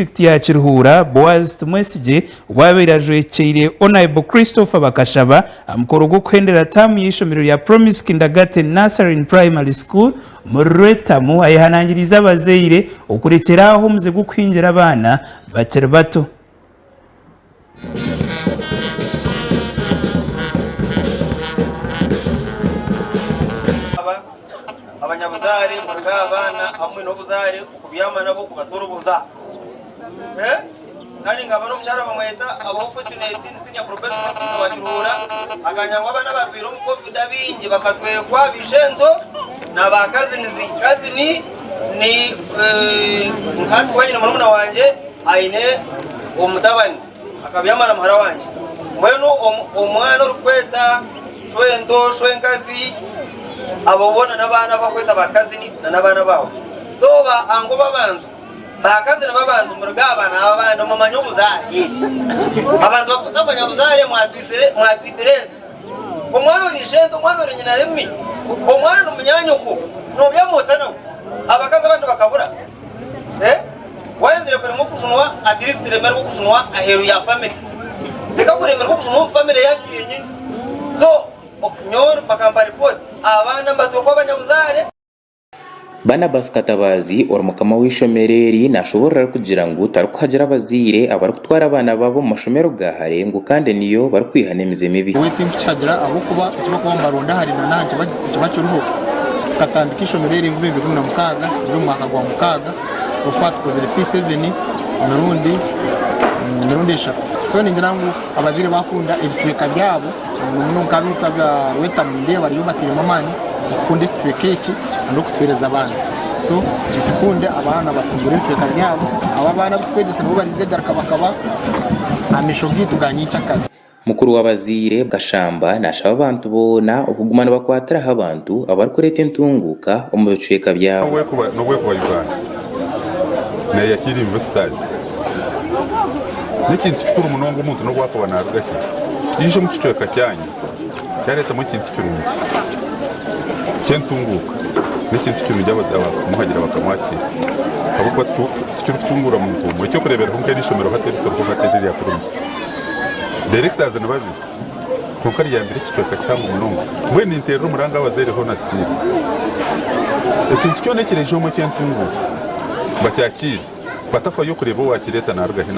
district ya Kiruhura Boaz Tumwesije wabirajwekere Honorable Christopher Bakashaba amukoro gwo kwendera tamu y'ishomero ya Promise Kindergarten Nursery and Primary School murwetamu ayihanangiriza abazeire okurekeraho muze gukwinjira abana bakiri bato. Abanyabuzari murga abana hamwe no buzari kubyama nabo kubatorobuza kandi ngaba no mucyara bamweta abo fortunate nsinya professional kubakirura akanyangwa abana babiro mu covid abingi bakatwekwa bishento nabakazinizi kazini ni nkatwanye n'umwana wanje aine umutabani akabyama na muhara wanje mweno omwana rukweta shwento shwenkazi abobona nabana bakweta bakazini nabana bawo so ba ango babantu bakazini babantu murugabana abana mu manyobuzari abantu bakutambanya buzari mwatwiferense omwana urishento omwana uri nyina remi omwana n'umunyanyuko no byamutana abakaza abantu bakabura wanzire kuri mu kushunwa at least remera mu kushunwa aheru ya family reka kuremera mu kushunwa family yacu yenyine so nyor bakamba report abana batoko abanyabuzare bana baskatabazi ormukama w'ishomereri nashobora kugira ngo tarukagira abazire abari kutwara abana babo mu mashomero gahare ngo kandi niyo bari kwihanemize mibi waiting kucagira abo kuba kiba kuba maronda hari na nanje bacuruho katandika ishomereri ngube 2016 muri mwaka gwa mukaga so far tukozere P7 mirundi eshatu so ningira ngo abazire bakunda ibicweka byabo umuntu nkabita bya weta munde bari yubatire mamani kunde twekeki ndo kutwereza abana so bicukunde abana batungura ibicweka byabo aba bana bitwegese nabo barize garaka bakaba amisho bwituganya cyakane mukuru w'abazire Gashamba nashaba abantu bona ukugumana bakwatira abantu abarkorete ntunguka mu bicweka byabo no kuba Uganda na yakiri investors n'ikintu cy'ukuri umunongo umuntu no gwakabana arugaki yije mu kicweka cyanyu cyareta mu kintu cy'urumuri kentunguka n'ikintu cy'urumuri by'abazaba kumuhagira bakamwakira abuko tukirutungura mu ntumwe cyo kurebera hunke n'ishomero hateri torko hateri ya Promise directors nababi kokari ya mbere kicweka cyangwa umunongo mwe ni intero umuranga wazere ho na style ikintu cyo nekireje mu kentunguka bacyakira batafa yo kureba wakireta na rugahi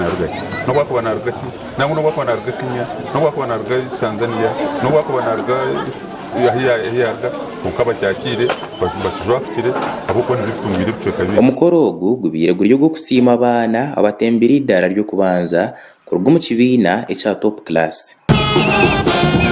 no wako na rugahi nangu no wako na rugahi Kenya no wako na rugahi Tanzania no wako na rugahi yahiyaga ukaba cyakire bakijwakire abuko n'ibifumbire biceka umukorogo gubire guryo go kusima abana abatembera idara ryo kubanza kurugwa mu kibina echa top class.